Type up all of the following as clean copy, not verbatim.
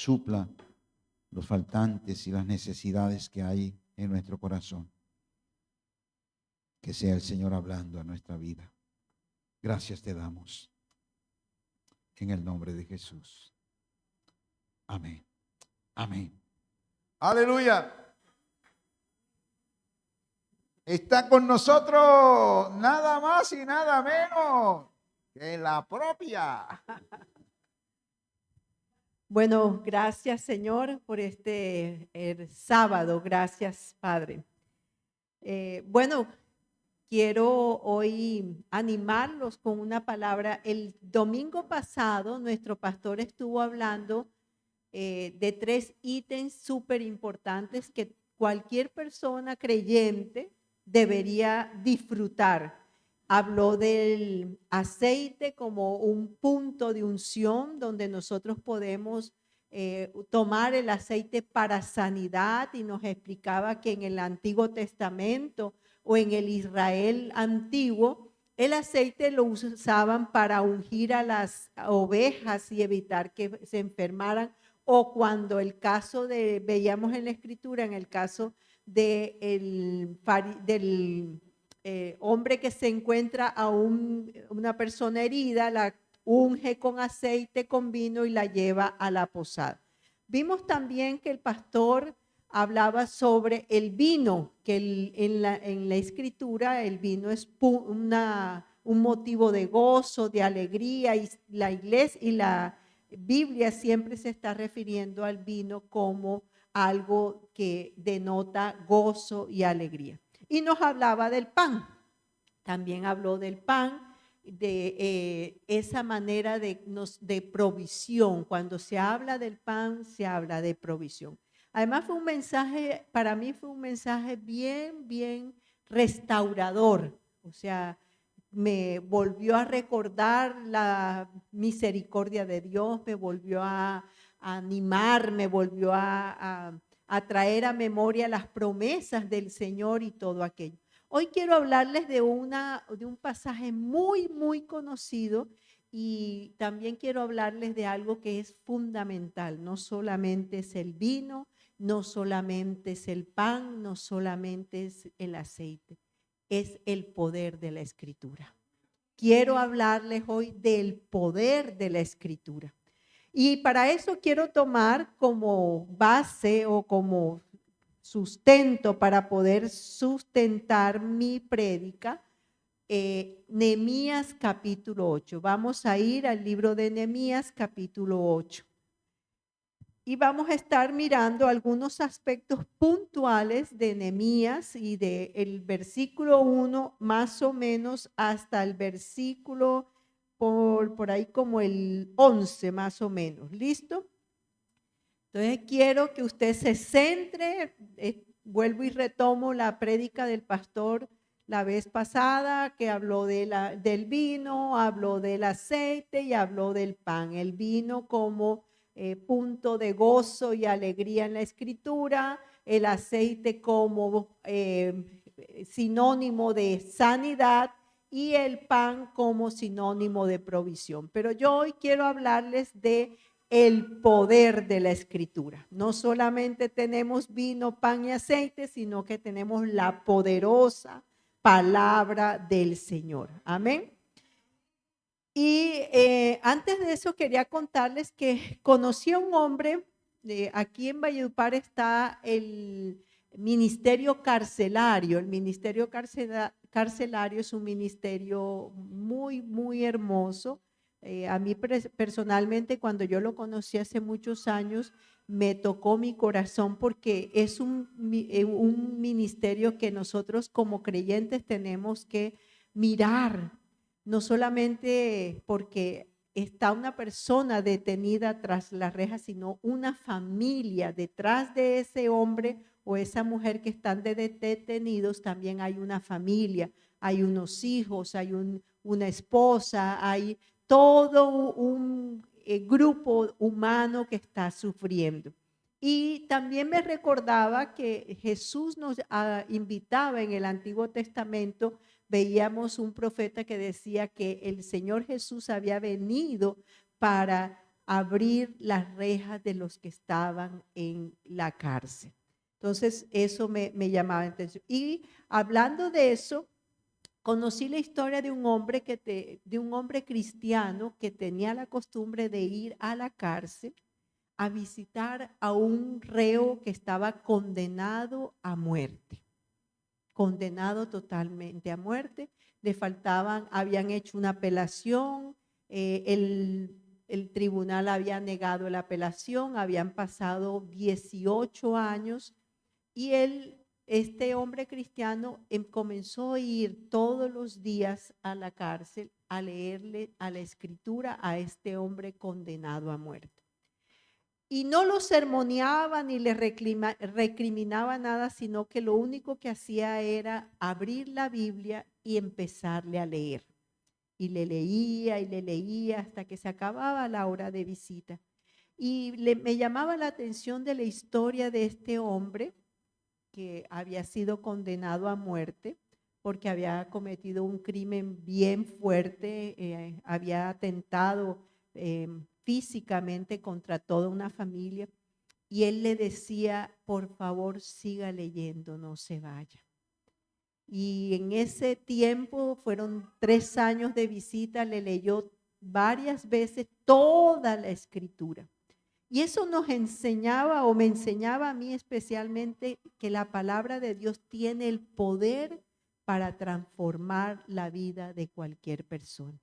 supla los faltantes y las necesidades que hay en nuestro corazón. Que sea el Señor hablando a nuestra vida. Gracias te damos. En el nombre de Jesús. Amén. Amén. Aleluya. Está con nosotros nada más y nada menos que la propia. Bueno, gracias Señor por sábado. Gracias Padre. Bueno, quiero hoy animarlos con una palabra. El domingo pasado nuestro pastor estuvo hablando de 3 ítems súper importantes que cualquier persona creyente debería disfrutar. Habló del aceite como un punto de unción donde nosotros podemos tomar el aceite para sanidad, y nos explicaba que en el Antiguo Testamento o en el Israel antiguo, el aceite lo usaban para ungir a las ovejas y evitar que se enfermaran, o cuando veíamos en la escritura, en el caso del hombre que se encuentra a una persona herida, la unge con aceite, con vino y la lleva a la posada. Vimos también que el pastor hablaba sobre el vino, que en la escritura el vino es un motivo de gozo, de alegría, y la iglesia y la Biblia siempre se está refiriendo al vino como algo que denota gozo y alegría. Y nos hablaba del pan. También habló del pan, de esa manera de provisión. Cuando se habla del pan, se habla de provisión. Además fue un mensaje, para mí fue un mensaje bien restaurador. O sea, me volvió a recordar la misericordia de Dios, me volvió a animar, me volvió a traer a memoria las promesas del Señor y todo aquello. Hoy quiero hablarles de un pasaje muy conocido, y también quiero hablarles de algo que es fundamental. No solamente es el vino, no solamente es el pan, no solamente es el aceite, es el poder de la Escritura. Quiero hablarles hoy del poder de la Escritura. Y para eso quiero tomar como base o como sustento para poder sustentar mi prédica, Nehemías capítulo 8. Vamos a ir al libro de Nehemías capítulo 8. Y vamos a estar mirando algunos aspectos puntuales de Nehemías y del versículo 1 más o menos hasta el versículo por ahí como el 11 más o menos. ¿Listo? Entonces quiero que usted se centre. Vuelvo y retomo la prédica del pastor la vez pasada, que habló del vino, habló del aceite y habló del pan. El vino como punto de gozo y alegría en la escritura, el aceite como sinónimo de sanidad, y el pan como sinónimo de provisión. Pero yo hoy quiero hablarles de el poder de la Escritura. No solamente tenemos vino, pan y aceite, sino que tenemos la poderosa palabra del Señor. Amén. Y antes de eso quería contarles que conocí a un hombre, aquí en Valledupar está el ministerio carcelario. El ministerio carcelario es un ministerio muy hermoso. A mí personalmente, cuando yo lo conocí hace muchos años, me tocó mi corazón, porque es un ministerio que nosotros como creyentes tenemos que mirar, no solamente porque está una persona detenida tras las rejas, sino una familia detrás de ese hombre o esa mujer que están detenidos. También hay una familia, hay unos hijos, hay una esposa, hay todo un grupo humano que está sufriendo. Y también me recordaba que Jesús nos invitaba en el Antiguo Testamento. Veíamos un profeta que decía que el Señor Jesús había venido para abrir las rejas de los que estaban en la cárcel. Entonces, eso me llamaba la atención. Y hablando de eso, conocí la historia de un hombre de un hombre cristiano que tenía la costumbre de ir a la cárcel a visitar a un reo que estaba condenado a muerte, condenado totalmente a muerte. Le faltaban, habían hecho una apelación, el tribunal había negado la apelación, habían pasado 18 años y este hombre cristiano comenzó a ir todos los días a la cárcel a leerle a la escritura a este hombre condenado a muerte. Y no lo sermoneaba ni le recriminaba nada, sino que lo único que hacía era abrir la Biblia y empezarle a leer. Y le leía hasta que se acababa la hora de visita. Y me llamaba la atención de la historia de este hombre que había sido condenado a muerte porque había cometido un crimen bien fuerte, había atentado físicamente contra toda una familia, y él le decía, por favor, siga leyendo, no se vaya. Y en ese tiempo fueron 3 años de visita, le leyó varias veces toda la escritura. Y eso nos enseñaba, o me enseñaba a mí especialmente, que la palabra de Dios tiene el poder para transformar la vida de cualquier persona.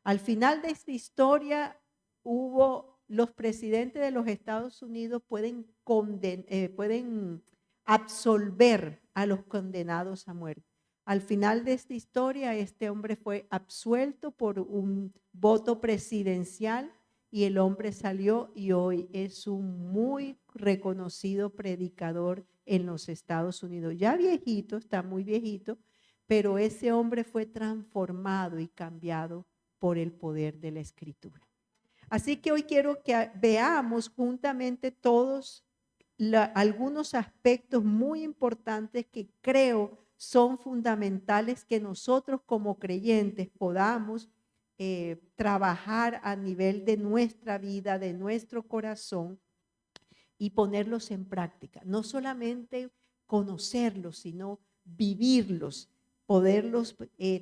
Al final de esta historia, los presidentes de los Estados Unidos pueden absolver a los condenados a muerte. Al final de esta historia, este hombre fue absuelto por un voto presidencial y el hombre salió y hoy es un muy reconocido predicador en los Estados Unidos. Ya viejito, está muy viejito, pero ese hombre fue transformado y cambiado por el poder de la Escritura. Así que hoy quiero que veamos juntamente todos algunos aspectos muy importantes que creo son fundamentales que nosotros como creyentes podamos trabajar a nivel de nuestra vida, de nuestro corazón y ponerlos en práctica. No solamente conocerlos, sino vivirlos, poderlos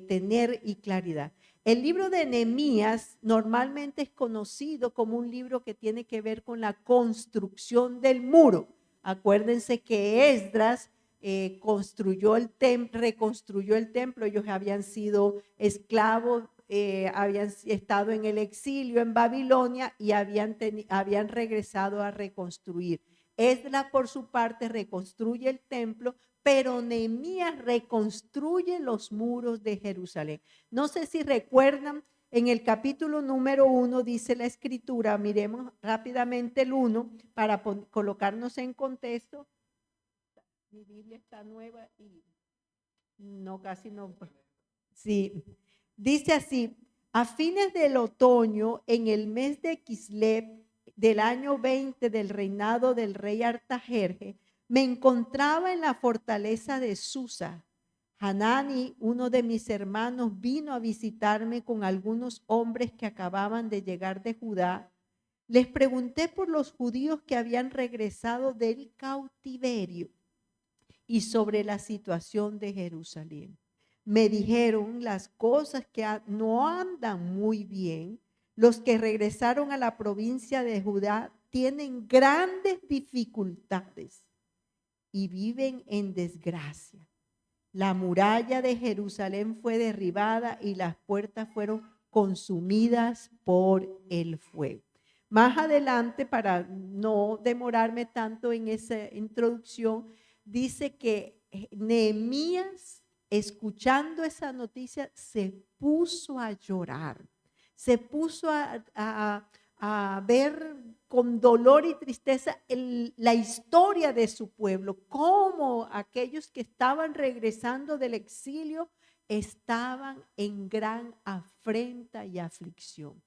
tener y claridad. El libro de Nehemías normalmente es conocido como un libro que tiene que ver con la construcción del muro. Acuérdense que Esdras reconstruyó el templo. Ellos habían sido esclavos, habían estado en el exilio en Babilonia y habían regresado a reconstruir. Esdras, por su parte, reconstruye el templo, pero Nehemías reconstruye los muros de Jerusalén. No sé si recuerdan, en el capítulo número 1 dice la escritura, miremos rápidamente el 1 para colocarnos en contexto. Mi Biblia está nueva y no, casi no. Sí, dice así: a fines del otoño, en el mes de Kislev, del año 20 del reinado del rey Artajerje, me encontraba en la fortaleza de Susa. Hanani, uno de mis hermanos, vino a visitarme con algunos hombres que acababan de llegar de Judá. Les pregunté por los judíos que habían regresado del cautiverio y sobre la situación de Jerusalén. Me dijeron las cosas que no andan muy bien. Los que regresaron a la provincia de Judá tienen grandes dificultades y viven en desgracia. La muralla de Jerusalén fue derribada y las puertas fueron consumidas por el fuego. Más adelante, para no demorarme tanto en esa introducción, dice que Nehemías, escuchando esa noticia, se puso a llorar, se puso a ver con dolor y tristeza la historia de su pueblo, cómo aquellos que estaban regresando del exilio estaban en gran afrenta y aflicción.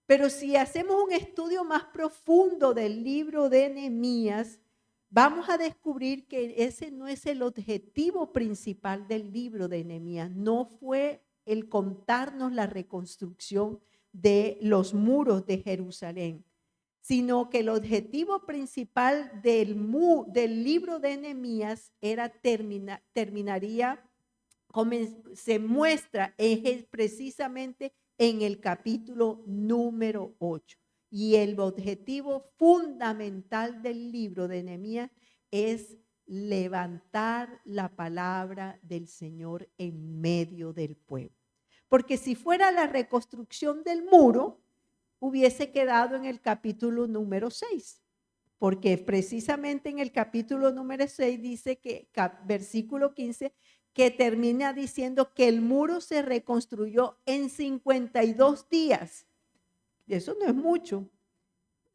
Pero si hacemos un estudio más profundo del libro de Nehemías, vamos a descubrir que ese no es el objetivo principal del libro de Nehemías. No fue el contarnos la reconstrucción de los muros de Jerusalén, sino que el objetivo principal del libro de Nehemías era se muestra precisamente en el capítulo número 8. Y el objetivo fundamental del libro de Nehemías es levantar la palabra del Señor en medio del pueblo. Porque si fuera la reconstrucción del muro, hubiese quedado en el capítulo número 6. Porque precisamente en el capítulo número 6 dice que, versículo 15, que termina diciendo que el muro se reconstruyó en 52 días. Eso no es mucho.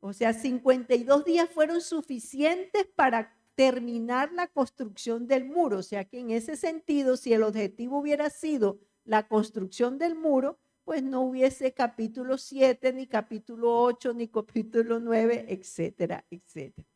O sea, 52 días fueron suficientes para terminar la construcción del muro. O sea que en ese sentido, si el objetivo hubiera sido la construcción del muro, pues no hubiese capítulo 7, ni capítulo 8, ni capítulo 9, etcétera, etcétera.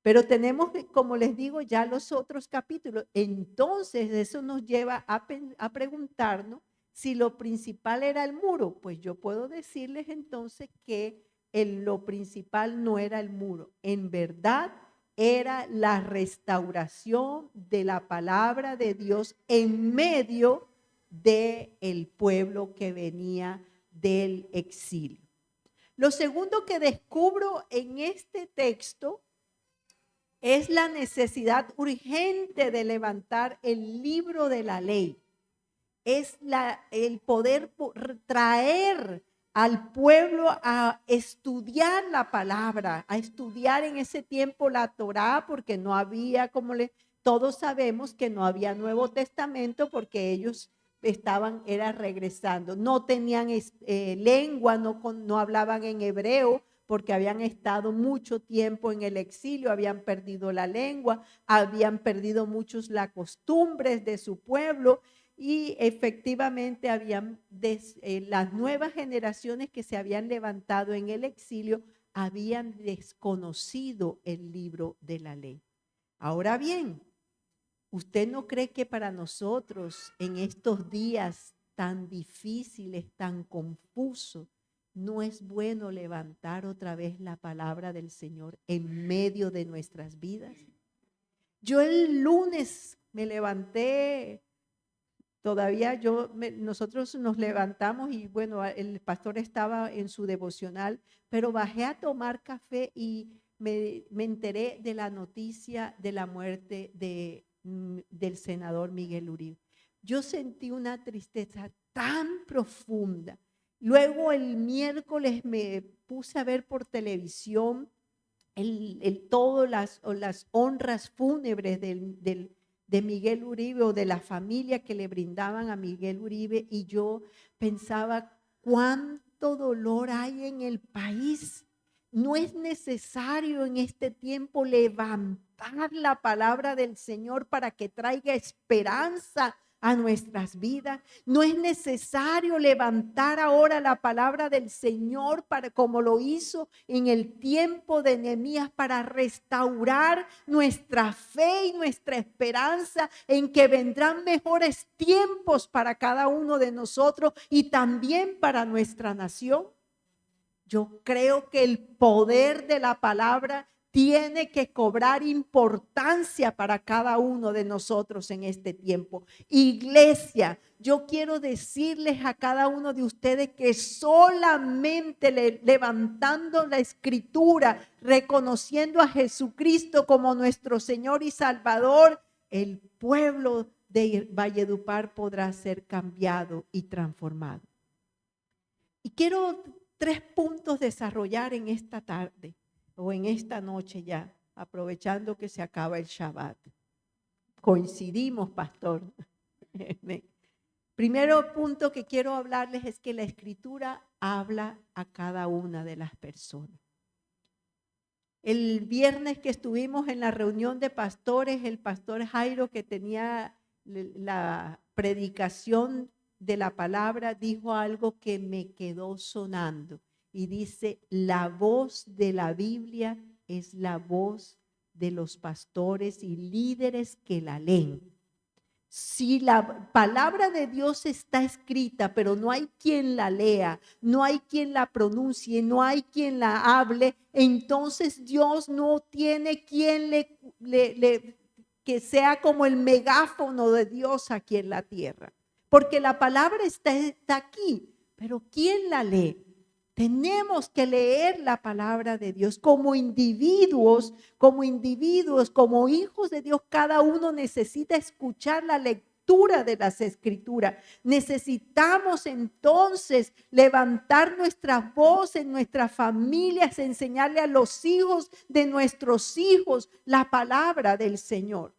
Pero tenemos, como les digo, ya los otros capítulos. Entonces, eso nos lleva a preguntarnos si lo principal era el muro. Pues yo puedo decirles entonces que lo principal no era el muro. En verdad, era la restauración de la palabra de Dios en medio del pueblo que venía del exilio. Lo segundo que descubro en este texto es la necesidad urgente de levantar el libro de la ley. Es el poder traer al pueblo a estudiar la palabra, a estudiar en ese tiempo la Torá, porque no había, todos sabemos que no había Nuevo Testamento, porque ellos era regresando, no tenían lengua, no hablaban en hebreo, porque habían estado mucho tiempo en el exilio, habían perdido la lengua, habían perdido muchos las costumbres de su pueblo, y efectivamente las nuevas generaciones que se habían levantado en el exilio habían desconocido el libro de la ley. Ahora bien, ¿usted no cree que para nosotros en estos días tan difíciles, tan confusos, no es bueno levantar otra vez la palabra del Señor en medio de nuestras vidas? Yo el lunes me levanté. Todavía nosotros nos levantamos y bueno, el pastor estaba en su devocional, pero bajé a tomar café y me enteré de la noticia de la muerte del senador Miguel Uribe. Yo sentí una tristeza tan profunda. Luego el miércoles me puse a ver por televisión todas las honras fúnebres de Miguel Uribe o de la familia que le brindaban a Miguel Uribe, y yo pensaba cuánto dolor hay en el país. No es necesario en este tiempo levantar la palabra del Señor para que traiga esperanza a nuestras vidas. No es necesario levantar ahora la palabra del Señor como lo hizo en el tiempo de Nehemías, para restaurar nuestra fe y nuestra esperanza en que vendrán mejores tiempos para cada uno de nosotros y también para nuestra nación. Yo creo que el poder de la palabra tiene que cobrar importancia para cada uno de nosotros en este tiempo. Iglesia, yo quiero decirles a cada uno de ustedes que solamente levantando la escritura, reconociendo a Jesucristo como nuestro Señor y Salvador, el pueblo de Valledupar podrá ser cambiado y transformado. Y quiero 3 puntos desarrollar en esta tarde o en esta noche ya, aprovechando que se acaba el Shabbat. Coincidimos, pastor. Primero punto que quiero hablarles es que la Escritura habla a cada una de las personas. El viernes que estuvimos en la reunión de pastores, el pastor Jairo, que tenía la predicación de la palabra, dijo algo que me quedó sonando y dice: la voz de la Biblia es la voz de los pastores y líderes que la leen. Si la palabra de Dios está escrita, pero no hay quien la lea, no hay quien la pronuncie, no hay quien la hable, entonces Dios no tiene quien que sea como el megáfono de Dios aquí en la tierra. Porque la palabra está aquí, pero ¿quién la lee? Tenemos que leer la palabra de Dios como individuos, como hijos de Dios. Cada uno necesita escuchar la lectura de las escrituras. Necesitamos entonces levantar nuestra voz en nuestras familias, enseñarle a los hijos de nuestros hijos la palabra del Señor.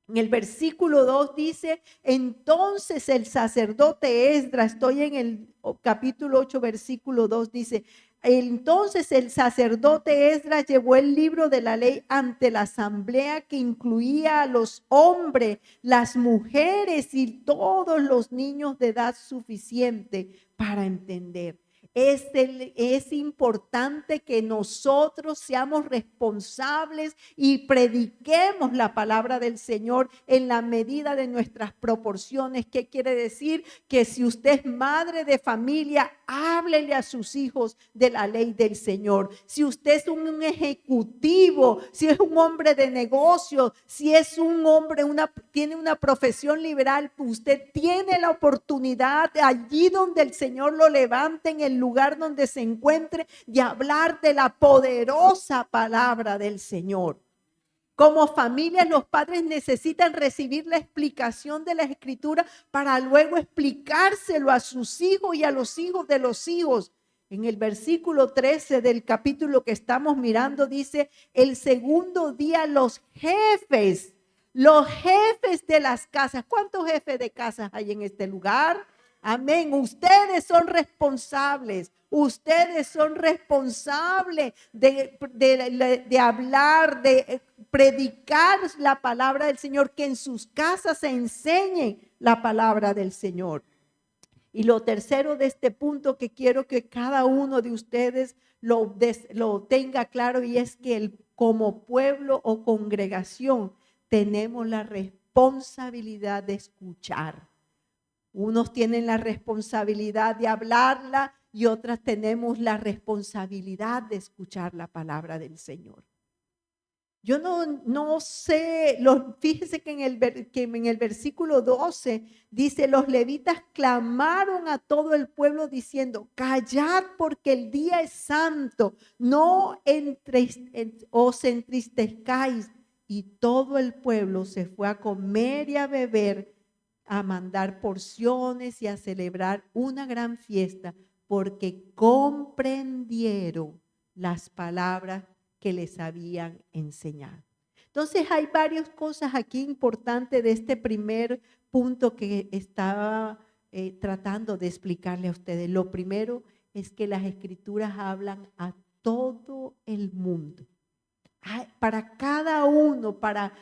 En el versículo 2 dice, entonces el sacerdote Esdras, estoy en el capítulo 8, versículo 2, dice, entonces el sacerdote Esdras llevó el libro de la ley ante la asamblea que incluía a los hombres, las mujeres y todos los niños de edad suficiente para entender. Es importante que nosotros seamos responsables y prediquemos la palabra del Señor en la medida de nuestras proporciones. ¿Qué quiere decir? Que si usted es madre de familia, háblele a sus hijos de la ley del Señor. Si usted es un ejecutivo, si es un hombre de negocio, si es un hombre, tiene una profesión liberal, usted tiene la oportunidad allí donde el Señor lo levante en el lugar donde se encuentre de hablar de la poderosa palabra del Señor. Como familia, los padres necesitan recibir la explicación de la Escritura para luego explicárselo a sus hijos y a los hijos de los hijos. En el versículo 13 del capítulo que estamos mirando dice, el segundo día los jefes de las casas. ¿Cuántos jefes de casas hay en este lugar? Amén. Ustedes son responsables. Ustedes son responsables de hablar, de predicar la palabra del Señor, que en sus casas se enseñe la palabra del Señor. Y lo tercero de este punto que quiero que cada uno de ustedes lo tenga claro, y es que como pueblo o congregación tenemos la responsabilidad de escuchar. Unos tienen la responsabilidad de hablarla y otras tenemos la responsabilidad de escuchar la palabra del Señor. Yo no sé, fíjese que en el versículo 12 dice, los levitas clamaron a todo el pueblo diciendo, callad porque el día es santo, no os entristezcáis. Y todo el pueblo se fue a comer y a beber, a mandar porciones y a celebrar una gran fiesta, porque comprendieron las palabras que les habían enseñado. Entonces hay varias cosas aquí importantes de este primer punto que estaba tratando de explicarle a ustedes. Lo primero es que las escrituras hablan a todo el mundo. Para cada uno, para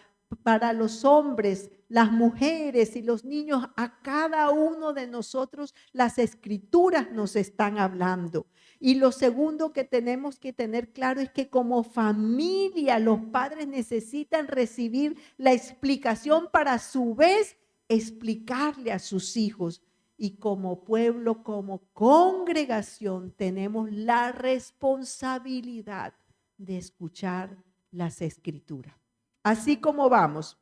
los hombres, las mujeres y los niños, a cada uno de nosotros las escrituras nos están hablando. Y lo segundo que tenemos que tener claro es que como familia los padres necesitan recibir la explicación para a su vez explicarle a sus hijos. Y como pueblo, como congregación, tenemos la responsabilidad de escuchar las escrituras. Así como vamos.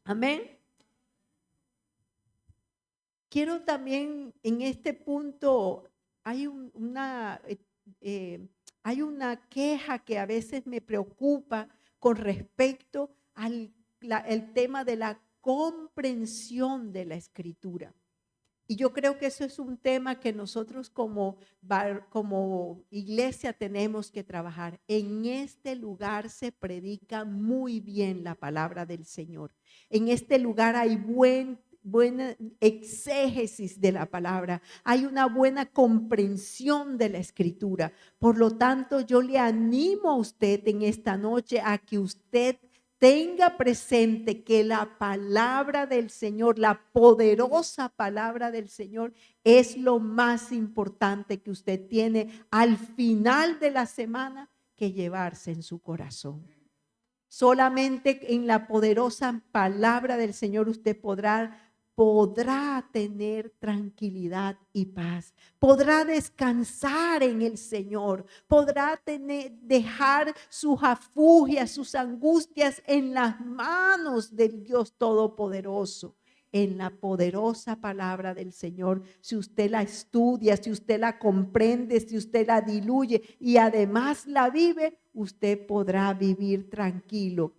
Amén. Quiero también en este punto, hay una queja que a veces me preocupa con respecto al el tema de la comprensión de la escritura. Y yo creo que eso es un tema que nosotros como iglesia tenemos que trabajar. En este lugar se predica muy bien la palabra del Señor. En este lugar hay buena exégesis de la palabra. Hay una buena comprensión de la escritura. Por lo tanto, yo le animo a usted en esta noche a que usted tenga presente que la palabra del Señor, la poderosa palabra del Señor, es lo más importante que usted tiene al final de la semana que llevarse en su corazón. Solamente en la poderosa palabra del Señor usted podrá tener tranquilidad y paz, podrá descansar en el Señor, podrá dejar sus afugias, sus angustias en las manos del Dios Todopoderoso. En la poderosa palabra del Señor, si usted la estudia, si usted la comprende, si usted la diluye y además la vive, usted podrá vivir tranquilo,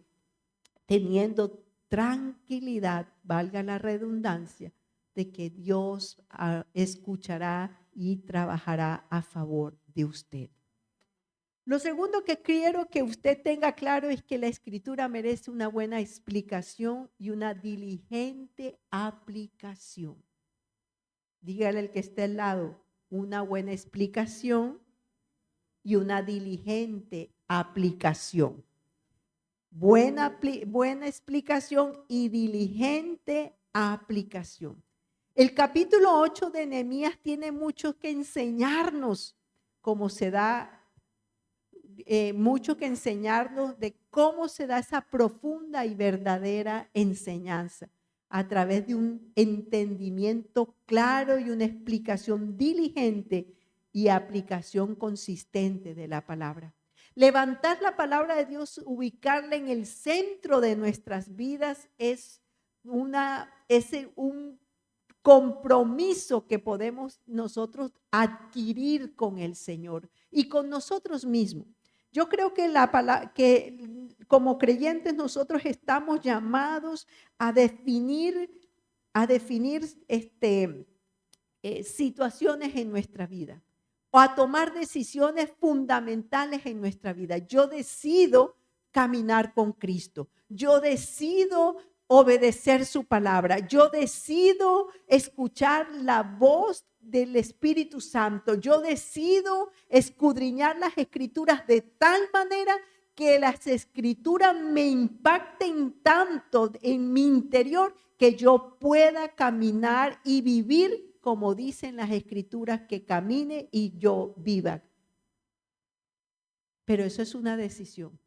teniendo tranquilidad, valga la redundancia, de que Dios escuchará y trabajará a favor de usted. Lo segundo que quiero que usted tenga claro es que la Escritura merece una buena explicación y una diligente aplicación. Dígale al que esté al lado, una buena explicación y una diligente aplicación. Buena explicación y diligente aplicación. El capítulo 8 de Nehemías tiene mucho que enseñarnos, como se da mucho que enseñarnos de cómo se da esa profunda y verdadera enseñanza a través de un entendimiento claro y una explicación diligente y aplicación consistente de la palabra. Levantar la palabra de Dios, ubicarla en el centro de nuestras vidas es un compromiso que podemos nosotros adquirir con el Señor y con nosotros mismos. Yo creo que como creyentes nosotros estamos llamados a definir situaciones en nuestra vida o a tomar decisiones fundamentales en nuestra vida. Yo decido caminar con Cristo. Yo decido obedecer su palabra. Yo decido escuchar la voz del Espíritu Santo. Yo decido escudriñar las Escrituras de tal manera que las Escrituras me impacten tanto en mi interior que yo pueda caminar y vivir como dicen las Escrituras, que camine y yo viva. Pero eso es una decisión.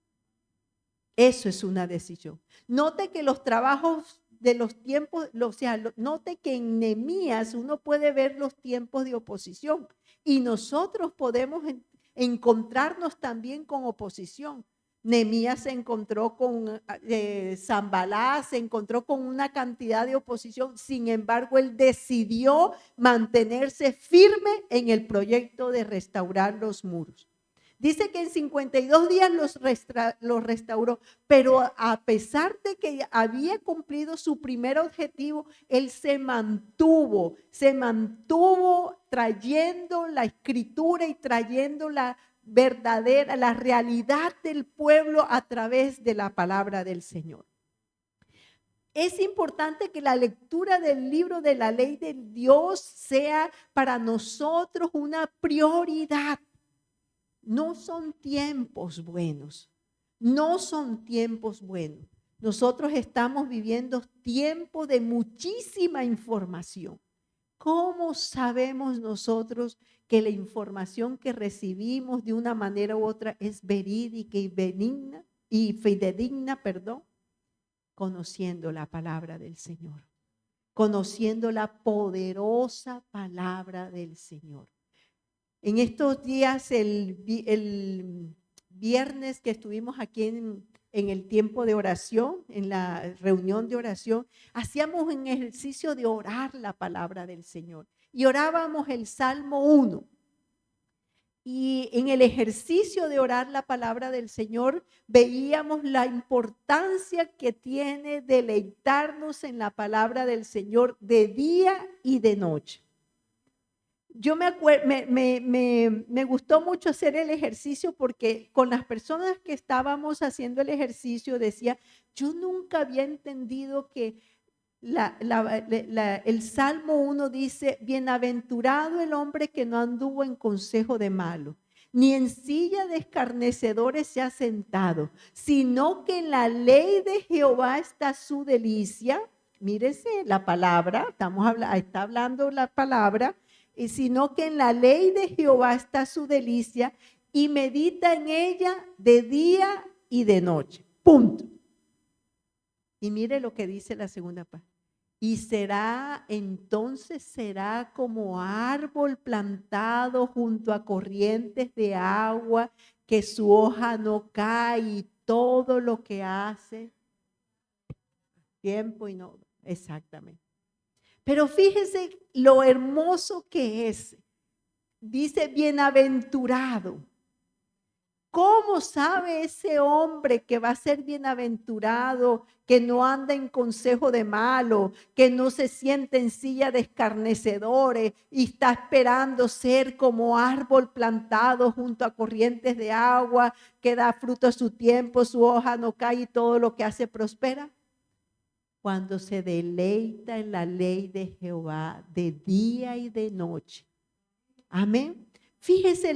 Eso es una decisión. Note que los trabajos de los tiempos, note que en Nehemías uno puede ver los tiempos de oposición y nosotros podemos encontrarnos también con oposición. Nehemías se encontró con Sanballat, se encontró con una cantidad de oposición. Sin embargo, él decidió mantenerse firme en el proyecto de restaurar los muros. Dice que en 52 días los restauró, pero a pesar de que había cumplido su primer objetivo, él se mantuvo trayendo la Escritura y trayendo la realidad del pueblo a través de la palabra del Señor. Es importante que la lectura del libro de la ley de Dios sea para nosotros una prioridad. No son tiempos buenos, no son tiempos buenos. Nosotros estamos viviendo tiempos de muchísima información. ¿Cómo sabemos nosotros que la información que recibimos de una manera u otra es verídica y fidedigna? Conociendo la palabra del Señor, conociendo la poderosa palabra del Señor. En estos días, el viernes que estuvimos aquí en el tiempo de oración, en la reunión de oración, hacíamos un ejercicio de orar la palabra del Señor y orábamos el Salmo 1. Y en el ejercicio de orar la palabra del Señor, veíamos la importancia que tiene deleitarnos en la palabra del Señor de día y de noche. Yo me gustó mucho hacer el ejercicio porque con las personas que estábamos haciendo el ejercicio decía, yo nunca había entendido que el Salmo 1 dice, bienaventurado el hombre que no anduvo en consejo de malo, ni en silla de escarnecedores se ha sentado, sino que en la ley de Jehová está su delicia. Mírese la palabra, está hablando la palabra, sino que en la ley de Jehová está su delicia y medita en ella de día y de noche. Punto. Y mire lo que dice la segunda parte. Y entonces será como árbol plantado junto a corrientes de agua, que su hoja no cae y todo lo que hace, tiempo y no, exactamente. Pero fíjese lo hermoso que es. Dice bienaventurado. ¿Cómo sabe ese hombre que va a ser bienaventurado, que no anda en consejo de malo, que no se siente en silla de escarnecedores y está esperando ser como árbol plantado junto a corrientes de agua, que da fruto a su tiempo, su hoja no cae y todo lo que hace prospera? Cuando se deleita en la ley de Jehová de día y de noche. Amén. Fíjese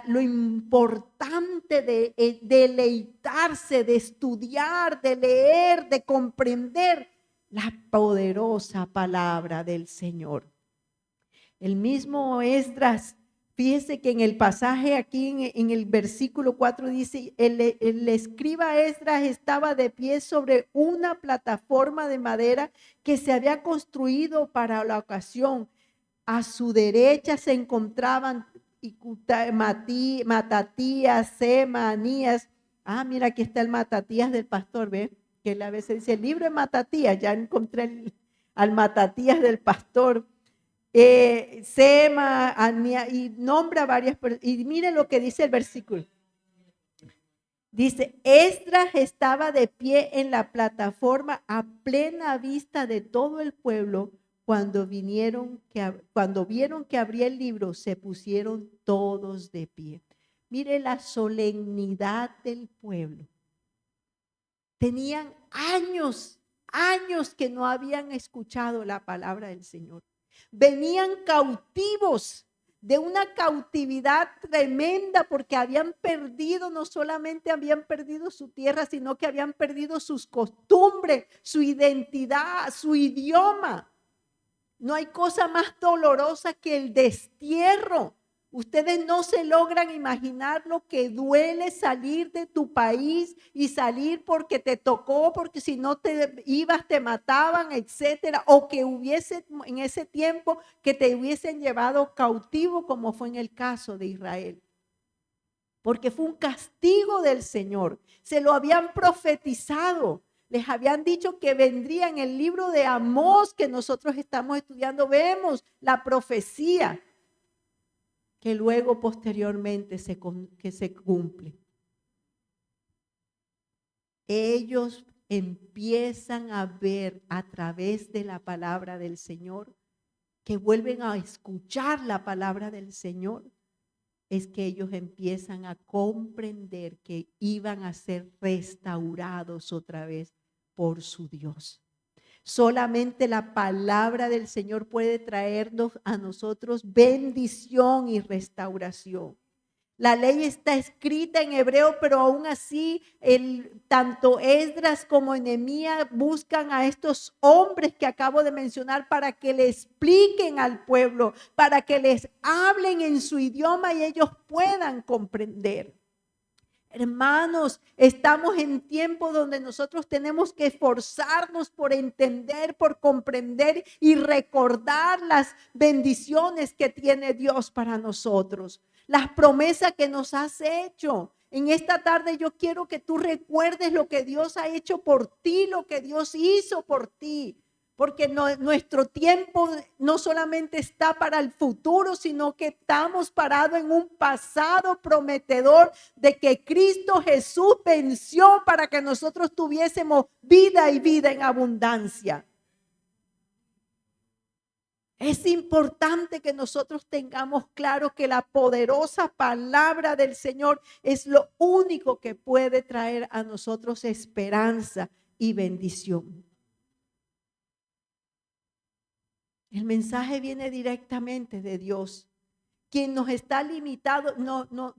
lo importante de deleitarse, de estudiar, de leer, de comprender la poderosa palabra del Señor. El mismo Esdras, fíjese que en el pasaje aquí en el versículo 4 dice, el escriba Esdras estaba de pie sobre una plataforma de madera que se había construido para la ocasión. A su derecha se encontraban Matatías, Semanías. Mira, aquí está el Matatías del pastor, ¿ve? Que él a veces dice, el libro de Matatías, ya encontré al Matatías del pastor. Sema, y nombra varias personas. Y mire lo que dice el versículo. Dice, Esdras estaba de pie en la plataforma a plena vista de todo el pueblo. Cuando vieron que abría el libro, se pusieron todos de pie. Mire la solemnidad del pueblo. Tenían años que no habían escuchado la palabra del Señor. Venían cautivos de una cautividad tremenda porque habían perdido, no solamente habían perdido su tierra, sino que habían perdido sus costumbres, su identidad, su idioma. No hay cosa más dolorosa que el destierro. Ustedes no se logran imaginar lo que duele salir de tu país y salir porque te tocó, porque si no te ibas te mataban, etcétera, o que hubiese en ese tiempo que te hubiesen llevado cautivo, como fue en el caso de Israel. Porque fue un castigo del Señor. Se lo habían profetizado. Les habían dicho que vendría en el libro de Amós que nosotros estamos estudiando. Vemos la profecía que luego posteriormente se cumple. Ellos empiezan a ver a través de la palabra del Señor, que vuelven a escuchar la palabra del Señor, es que ellos empiezan a comprender que iban a ser restaurados otra vez por su Dios. Solamente la palabra del Señor puede traernos a nosotros bendición y restauración. La ley está escrita en hebreo, pero aún así tanto Esdras como Nehemías buscan a estos hombres que acabo de mencionar para que le expliquen al pueblo, para que les hablen en su idioma y ellos puedan comprender. Hermanos, estamos en tiempo donde nosotros tenemos que esforzarnos por entender, por comprender y recordar las bendiciones que tiene Dios para nosotros, las promesas que nos has hecho. En esta tarde yo quiero que tú recuerdes lo que Dios ha hecho por ti, lo que Dios hizo por ti. Porque nuestro tiempo no solamente está para el futuro, sino que estamos parados en un pasado prometedor de que Cristo Jesús venció para que nosotros tuviésemos vida y vida en abundancia. Es importante que nosotros tengamos claro que la poderosa palabra del Señor es lo único que puede traer a nosotros esperanza y bendición. El mensaje viene directamente de Dios. Quien nos está limitado,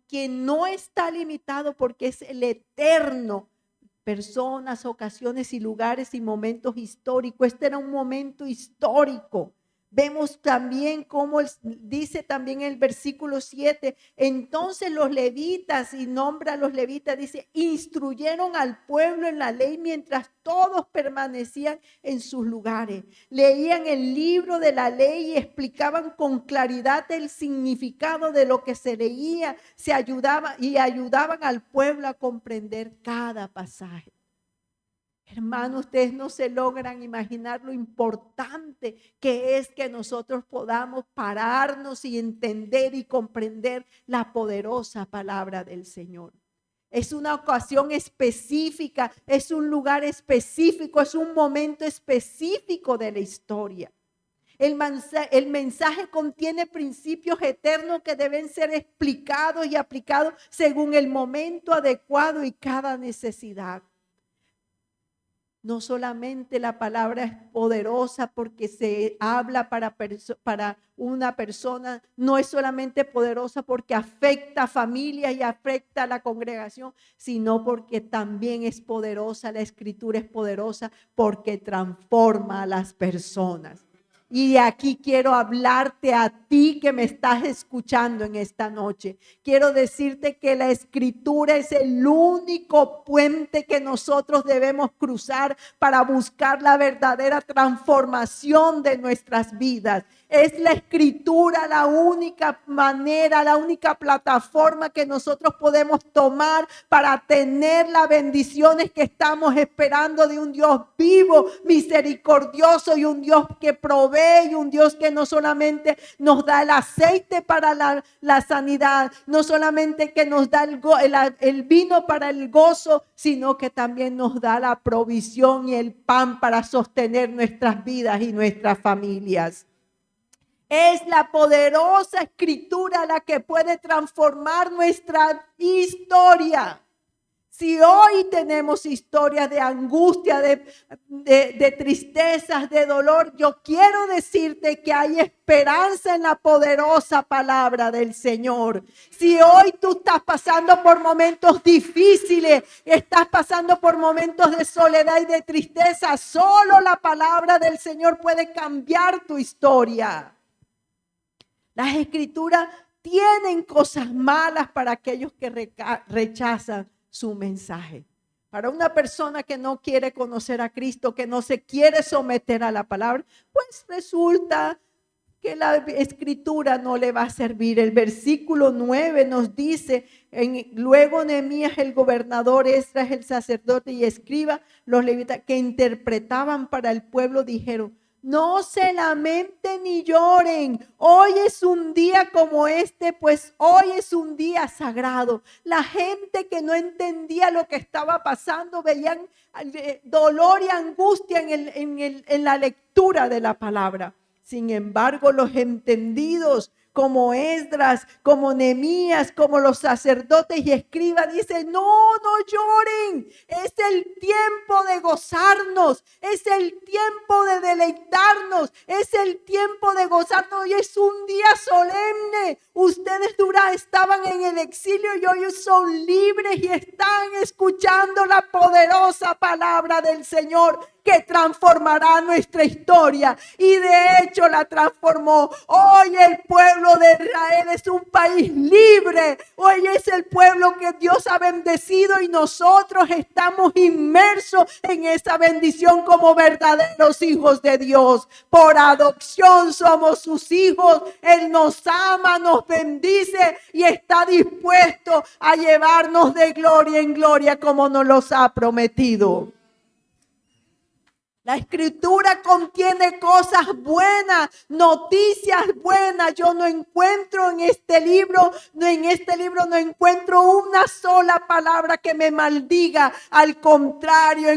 quien no está limitado porque es el eterno. Personas, ocasiones y lugares y momentos históricos. Este era un momento histórico. Vemos también cómo dice también el versículo 7, entonces los levitas, y nombra a los levitas, dice, instruyeron al pueblo en la ley mientras todos permanecían en sus lugares. Leían el libro de la ley y explicaban con claridad el significado de lo que se leía, ayudaban al pueblo a comprender cada pasaje. Hermanos, ustedes no se logran imaginar lo importante que es que nosotros podamos pararnos y entender y comprender la poderosa palabra del Señor. Es una ocasión específica, es un lugar específico, es un momento específico de la historia. El mensaje contiene principios eternos que deben ser explicados y aplicados según el momento adecuado y cada necesidad. No solamente la palabra es poderosa porque se habla para una persona, no es solamente poderosa porque afecta a familias y afecta a la congregación, sino porque también es poderosa, la escritura es poderosa porque transforma a las personas. Y aquí quiero hablarte a ti que me estás escuchando en esta noche. Quiero decirte que la escritura es el único puente que nosotros debemos cruzar para buscar la verdadera transformación de nuestras vidas. Es la escritura la única manera, la única plataforma que nosotros podemos tomar para tener las bendiciones que estamos esperando de un Dios vivo, misericordioso y un Dios que provee y un Dios que no solamente nos da el aceite para la sanidad, no solamente que nos da el vino para el gozo, sino que también nos da la provisión y el pan para sostener nuestras vidas y nuestras familias. Es la poderosa escritura la que puede transformar nuestra historia. Si hoy tenemos historias de angustia, de tristezas, de dolor, yo quiero decirte que hay esperanza en la poderosa palabra del Señor. Si hoy tú estás pasando por momentos difíciles, estás pasando por momentos de soledad y de tristeza, solo la palabra del Señor puede cambiar tu historia. Las escrituras tienen cosas malas para aquellos que rechazan su mensaje. Para una persona que no quiere conocer a Cristo, que no se quiere someter a la palabra, pues resulta que la escritura no le va a servir. El versículo 9 nos dice, luego Nehemías, el gobernador, Esdras, el sacerdote y escriba, los levitas que interpretaban para el pueblo, dijeron, no se lamenten ni lloren. Hoy es un día como este, pues hoy es un día sagrado. La gente que no entendía lo que estaba pasando veían dolor y angustia en la lectura de la palabra. Sin embargo, los entendidos como Esdras, como Nehemías, como los sacerdotes y escribas, dicen, no lloren, es el tiempo de gozarnos, es el tiempo de deleitarnos, es el tiempo de gozarnos y es un día solemne. Ustedes estaban en el exilio y hoy son libres y están escuchando la poderosa palabra del Señor que transformará nuestra historia, y de hecho la transformó. Hoy el pueblo de Israel es un país libre, hoy es el pueblo que Dios ha bendecido y nosotros estamos inmersos en esa bendición como verdaderos hijos de Dios. Por adopción somos sus hijos, Él nos ama, nos bendice y está dispuesto a llevarnos de gloria en gloria como nos los ha prometido. La escritura contiene cosas buenas, noticias buenas. Yo no encuentro en este libro no encuentro una sola palabra que me maldiga. Al contrario,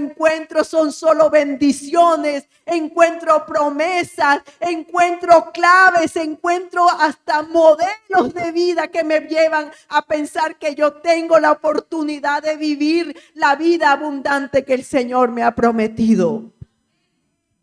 son solo bendiciones, encuentro promesas, encuentro claves, encuentro hasta modelos de vida que me llevan a pensar que yo tengo la oportunidad de vivir la vida abundante que el Señor me ha prometido.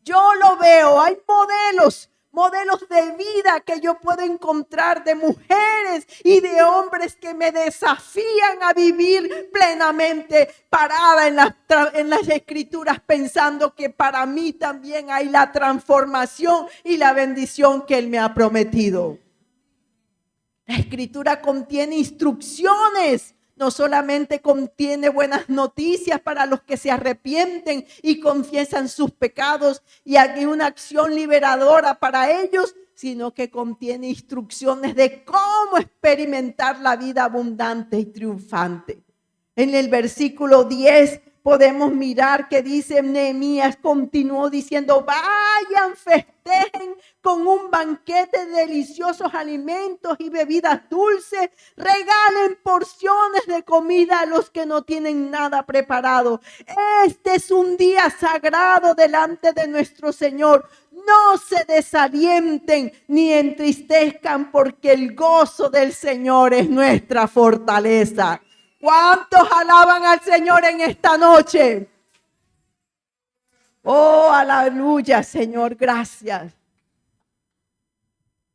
Yo lo veo, hay modelos modelos de vida que yo puedo encontrar de mujeres y de hombres que me desafían a vivir plenamente parada en las escrituras, pensando que para mí también hay la transformación y la bendición que Él me ha prometido. La escritura contiene instrucciones. No solamente contiene buenas noticias para los que se arrepienten y confiesan sus pecados y hay una acción liberadora para ellos, sino que contiene instrucciones de cómo experimentar la vida abundante y triunfante. En el versículo 10 podemos mirar que dice Nehemías, continuó diciendo, vayan, festejen con un banquete de deliciosos alimentos y bebidas dulces, regalen porciones de comida a los que no tienen nada preparado. Este es un día sagrado delante de nuestro Señor. No se desalienten ni entristezcan, porque el gozo del Señor es nuestra fortaleza. ¿Cuántos alaban al Señor en esta noche? Oh, aleluya, Señor, gracias.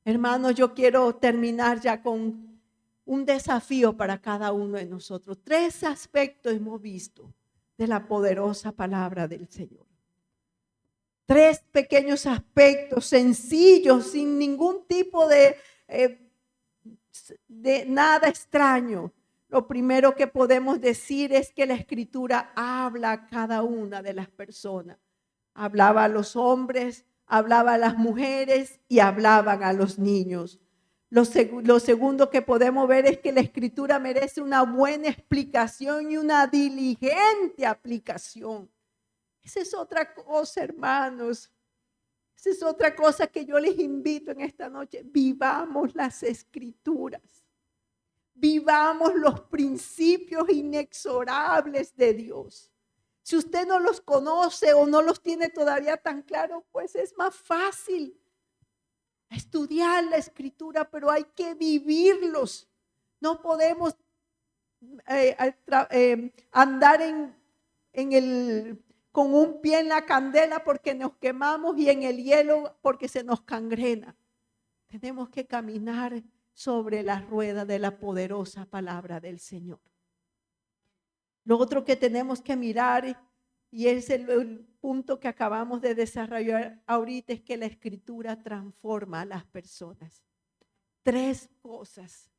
Hermanos, yo quiero terminar ya con un desafío para cada uno de nosotros. 3 aspectos hemos visto de la poderosa palabra del Señor. 3 pequeños aspectos sencillos, sin ningún tipo de nada extraño. Lo primero que podemos decir es que la escritura habla a cada una de las personas. Hablaba a los hombres, hablaba a las mujeres y hablaban a los niños. Lo segundo que podemos ver es que la escritura merece una buena explicación y una diligente aplicación. Esa es otra cosa, hermanos. Esa es otra cosa que yo les invito en esta noche. Vivamos las escrituras. Vivamos los principios inexorables de Dios. Si usted no los conoce o no los tiene todavía tan claro, pues es más fácil estudiar la escritura, pero hay que vivirlos. No podemos andar con un pie en la candela porque nos quemamos y en el hielo porque se nos cangrena. Tenemos que caminar sobre la rueda de la poderosa palabra del Señor. Lo otro que tenemos que mirar, y es el punto que acabamos de desarrollar ahorita, es que la escritura transforma a las personas. 3 cosas.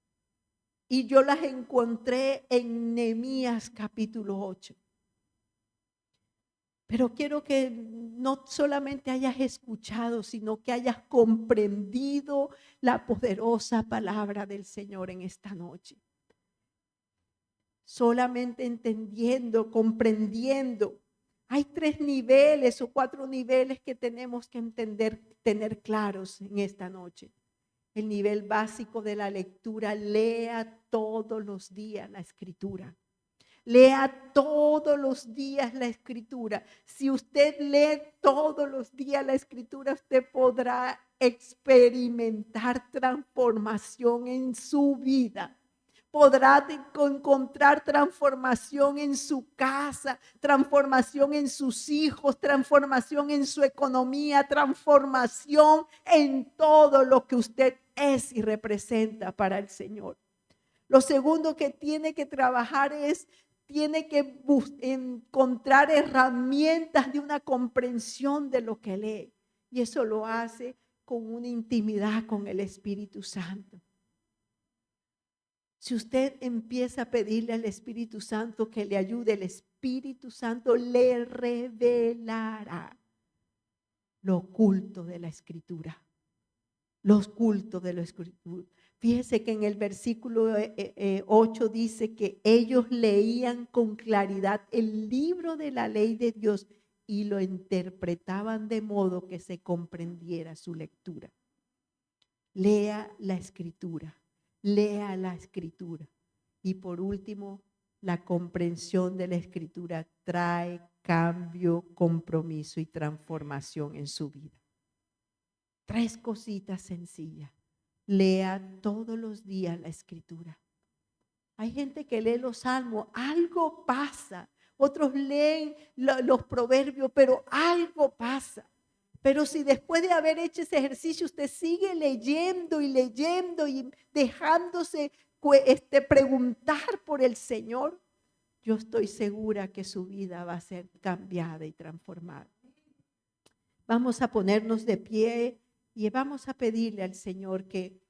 Y yo las encontré en Nehemías capítulo 8. Pero quiero que no solamente hayas escuchado, sino que hayas comprendido la poderosa palabra del Señor en esta noche. Solamente entendiendo, comprendiendo. Hay 3 niveles o 4 niveles que tenemos que entender, tener claros en esta noche. El nivel básico de la lectura: lea todos los días la escritura. Lea todos los días la escritura. Si usted lee todos los días la escritura, usted podrá experimentar transformación en su vida. Podrá encontrar transformación en su casa, transformación en sus hijos, transformación en su economía, transformación en todo lo que usted es y representa para el Señor. Lo segundo que tiene que trabajar es, tiene que encontrar herramientas de una comprensión de lo que lee. Y eso lo hace con una intimidad con el Espíritu Santo. Si usted empieza a pedirle al Espíritu Santo que le ayude, el Espíritu Santo le revelará lo oculto de la Escritura. Lo oculto de la Escritura. Fíjese que en el versículo 8 dice que ellos leían con claridad el libro de la ley de Dios y lo interpretaban de modo que se comprendiera su lectura. Lea la Escritura. Lea la Escritura. Y por último, la comprensión de la Escritura trae cambio, compromiso y transformación en su vida. 3 cositas sencillas. Lea todos los días la Escritura. Hay gente que lee los salmos, algo pasa. Otros leen los proverbios, pero algo pasa. Pero si después de haber hecho ese ejercicio usted sigue leyendo y dejándose preguntar por el Señor, yo estoy segura que su vida va a ser cambiada y transformada. Vamos a ponernos de pie y vamos a pedirle al Señor que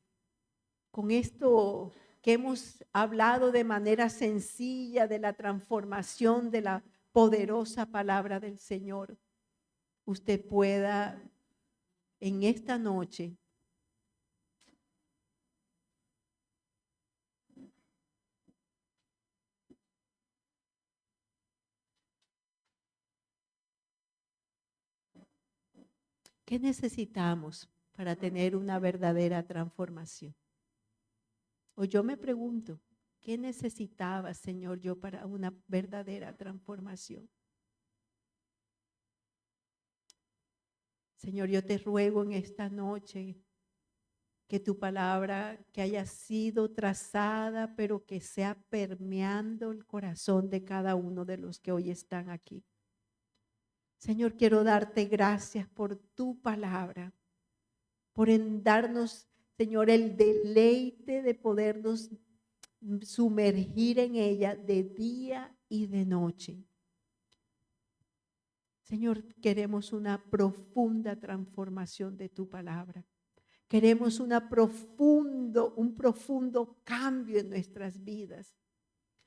con esto que hemos hablado de manera sencilla de la transformación de la poderosa palabra del Señor, usted pueda en esta noche ¿qué necesitamos para tener una verdadera transformación? O yo me pregunto, ¿qué necesitaba, Señor, yo para una verdadera transformación? Señor, yo te ruego en esta noche que tu palabra, que haya sido trazada, pero que sea permeando el corazón de cada uno de los que hoy están aquí. Señor, quiero darte gracias por tu palabra, por darnos, Señor, el deleite de podernos sumergir en ella de día y de noche. Señor, queremos una profunda transformación de tu palabra. Queremos un profundo cambio en nuestras vidas.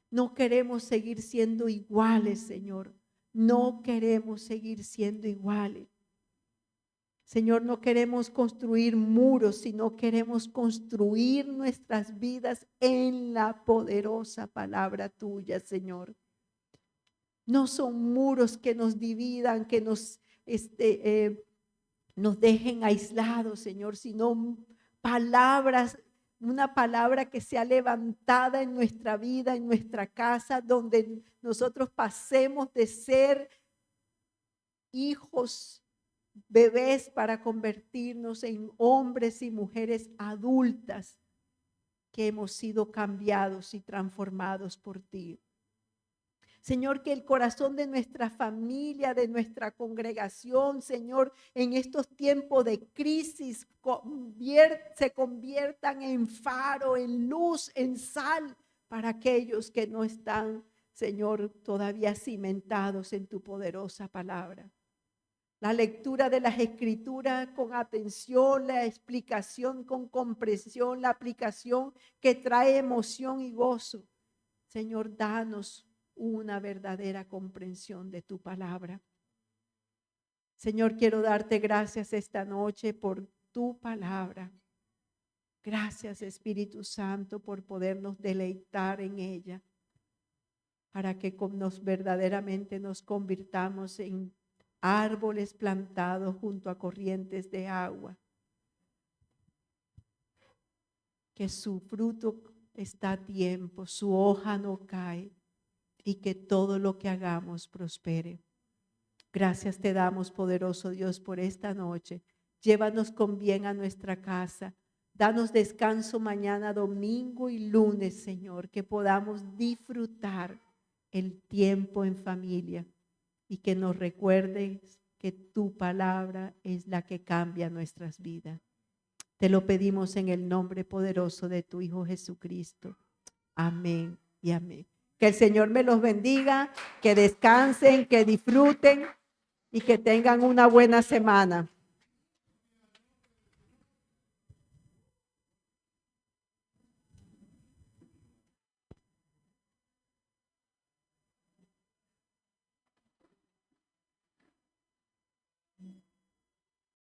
No queremos seguir siendo iguales, Señor. No queremos seguir siendo iguales. Señor, no queremos construir muros, sino queremos construir nuestras vidas en la poderosa palabra tuya, Señor. No son muros que nos dividan, que nos dejen aislados, Señor, sino palabras, una palabra que sea levantada en nuestra vida, en nuestra casa, donde nosotros pasemos de ser hijos, bebés, para convertirnos en hombres y mujeres adultas que hemos sido cambiados y transformados por ti. Señor, que el corazón de nuestra familia, de nuestra congregación, Señor, en estos tiempos de crisis, se conviertan en faro, en luz, en sal para aquellos que no están, Señor, todavía cimentados en tu poderosa palabra. La lectura de las escrituras con atención, la explicación con comprensión, la aplicación que trae emoción y gozo. Señor, danos una verdadera comprensión de tu palabra. Señor, quiero darte gracias esta noche por tu palabra. Gracias, Espíritu Santo, por podernos deleitar en ella, para que verdaderamente nos convirtamos en árboles plantados junto a corrientes de agua, que su fruto está a tiempo, su hoja no cae, y que todo lo que hagamos prospere. Gracias te damos, poderoso Dios, por esta noche. Llévanos con bien a nuestra casa. Danos descanso mañana, domingo y lunes, Señor, que podamos disfrutar el tiempo en familia y que nos recuerdes que tu palabra es la que cambia nuestras vidas. Te lo pedimos en el nombre poderoso de tu Hijo Jesucristo. Amén y amén. Que el Señor me los bendiga, que descansen, que disfruten y que tengan una buena semana.